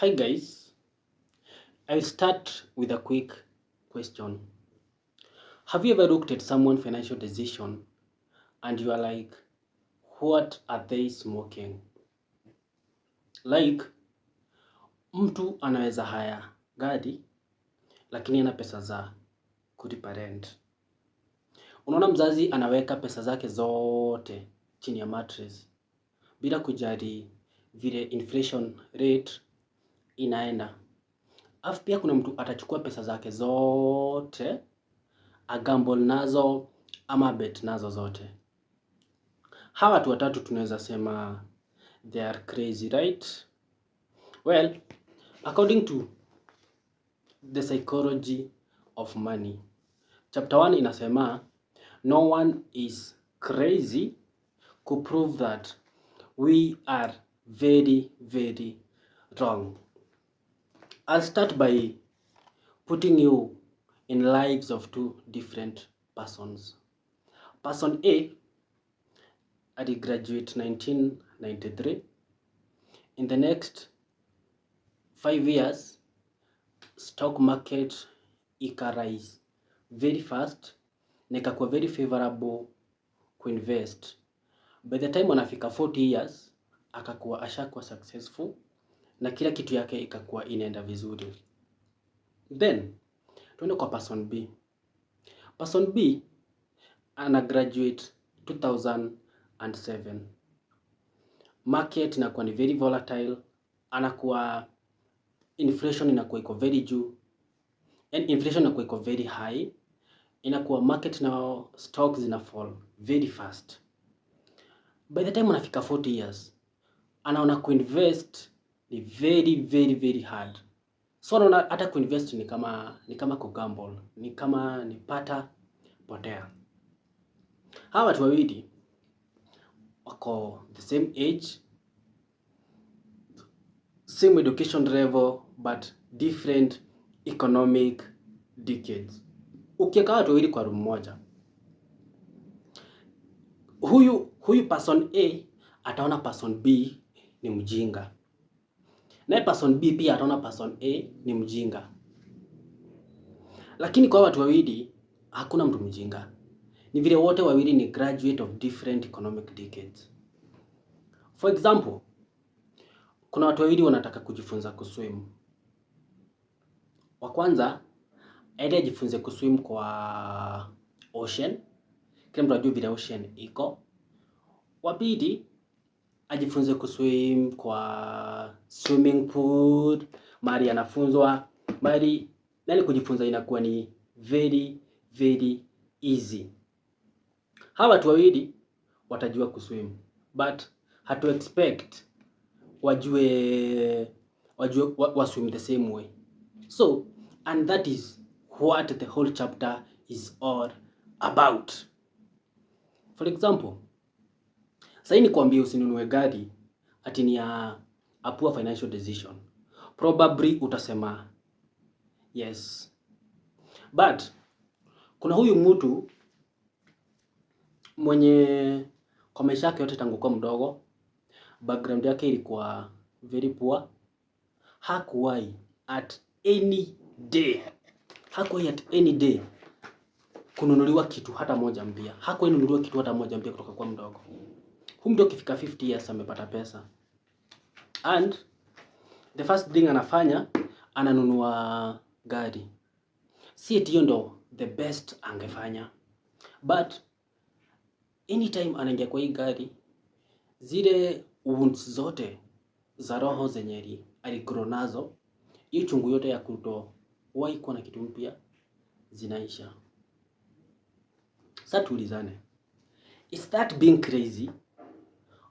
Hi guys, I'll start with a quick question. Have you ever looked at someone's financial decision and you are like, what are they smoking? Like, mtu anaweza haya gari lakini ana pesa za kulipa rent. Unaona mzazi anaweka pesa zake zote chini ya mattress bila kujali vile inflation rate inaenda. Alafu pia kuna mtu atachukua pesa zake zote agamble nazo ama bet nazo zote. Hawa watu watatu tunaweza sema they are crazy, right? Well, according to the psychology of money, chapter 1 inasema no one is crazy to prove that we are very, very wrong. I'll start by putting you in lives of two different persons. Person A aligraduate 1993. In the next 5 years, stock market ikarise very fast na ikakuwa very favorable kuinvest. By the time anafika 40 years, akakuwa ashakuwa successful na kila kitu yake ikakuwa inaenda vizuri. Then, tuende kwa person B. Person B ana graduate 2007. Market inakuwa ni very volatile, anakuwa inflation inakuwa iko very juu, and inflation inakuwa iko very high, inakuwa market na stocks zina fall very fast. By the time anafika 40 years, anaona kuinvest ni very, very, very hard. So anaona hata kuinvest ni kama kugamble, ni kama ni pata potea. Hawa watu wawili wako the same age, same education level, but different economic decades. Ukiweka watu wawili kwa room moja, huyu person A ataona person B ni mjinga, naye person B pia ataona person A ni mjinga. Lakini kwa watu wawili hakuna mtu mjinga, ni vile wote wawili ni graduate of different economic decades. For example, kuna watu wawili wanataka kujifunza kuswim. Wa kwanza aende ajifunze kuswim kwa ocean, kila mtu ajue vile ocean iko. Wa pili ajifunze kuswim kwa swimming pool, mahali anafunzwa, mahali nani kujifunza inakuwa ni very, very easy. Hawa watu wawili watajua kuswim, but hatu expect wajue waswim the same way. So, and that is what the whole chapter is all about. For example, sasa ni kuambia usinunue gari ati ni a poor financial decision. Probably utasema yes. But kuna huyu mtu mwenye kwa maisha yake yote tangu kwa mdogo, background yake ilikuwa very poor. Hakuwahi at any day kununuliwa kitu hata moja mpya. Hakuwahi nunuliwa kitu hata moja mpya kutoka kwa mdogo. Huyu mtu akifika 50 years amepata pesa. And the first thing anafanya, ananunua gari. Si eti hiyo ndo the best angefanya. But anytime anaingia kwa hii gari, zile wounds zote za roho zenye aligrow nazo, hiyo chungu yote ya kutowahi kuwa na kitu mpya zinaisha. Sasa tuulizane, is that being crazy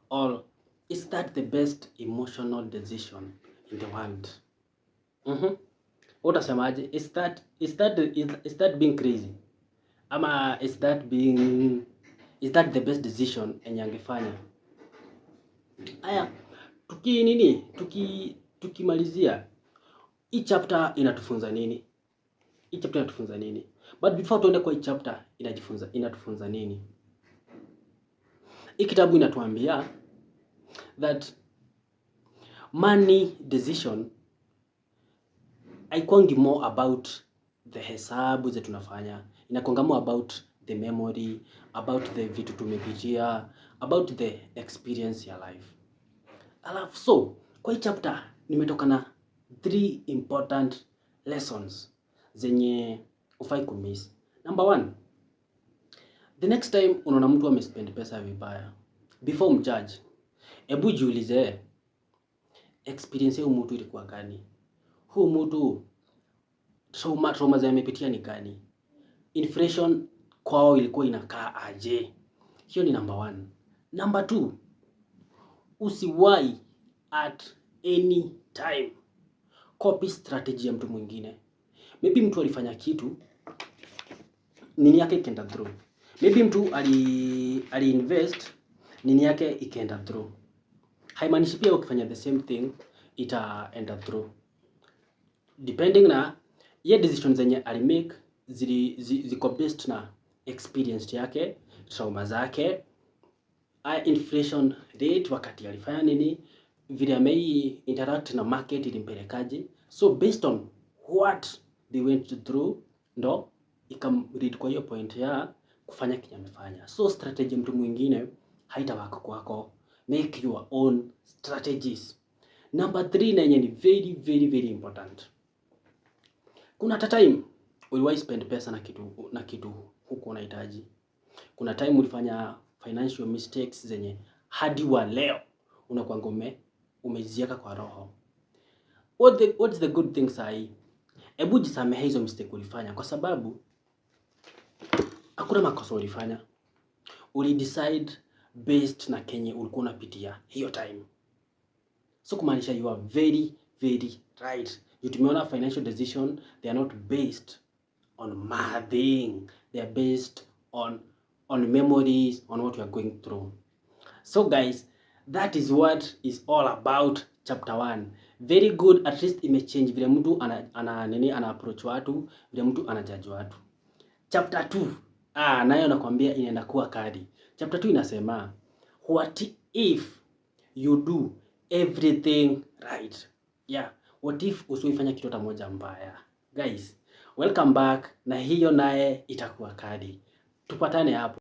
or is that the best emotional decision in the world? Utasemaje? Is that being crazy? Ama is that the best decision enye angefanya? Aya, tukimalizia, hii chapter inatufunza nini? But before tuende kwa hii chapter inatufunza nini? Hii kitabu inatuambia that money decision haikuangi more about the hesabu zetu tunafanya, inakuanga more about the memory, about the vitu tumepitia, about the experience ya life. Alafu so kwa hii chapter nimetoka na 3 important lessons zenye ufai kumiss. Number 1, the next time unaona mtu amespend pesa vibaya, before mjudge, hebu jiulize experience ya mtu ilikuwa gani? Huyu mtu trauma za amepitia ni gani? Inflation kwao ilikuwa inakaa aje? Hiyo ni number 1. Number 2, usiwahi at any time copy strategy ya mtu mwingine. Maybe mtu alifanya kitu, nini yake ikaenda through. Maybe mtu ali invest, nini yake ikaenda through. Haimaanishi pia ukifanya the same thing itaenda through. Depending na ye decision zenye alimake ziko based na experience yake, trauma zake, inflation rate wakati alifanya nini, vile amei interact na market ilimpelekaje. So based on what they went through ndo lead kwa hiyo point ya kufanya kenye amefanya. So strategy mtu mwingine haitawaka kwako. Make your own strategies. Number 3 na yenye ni very very very important. Kuna time uliwahi spend pesa na kitu huko unahitaji. Kuna time ulifanya financial mistakes zenye hadi wa leo unakuanga umeziweka kwa roho. What's the good thing sahi? Hebu jisamehe hizo mistake ulifanya, kwa sababu hakuna makosa ulifanya. Decide based na kenye ulikuwa unapitia hiyo time. So kumaanisha you are very very right. Tumeona financial decision, they are not based on mathing, they are based on memories, on what you are going through. So guys, that is what is all about chapter 1. Very good, at least imechange vile mtu ana approach watu, vile mtu anajudge watu. Chapter 2, nayo nakwambia inaenda kuwa kadi. Chapter 2 inasema, what if you do everything right? Yeah, what if usiifanya kitu hata moja mbaya? Guys, welcome back, na hiyo naye itakuwa kadi. Tupatane hapo.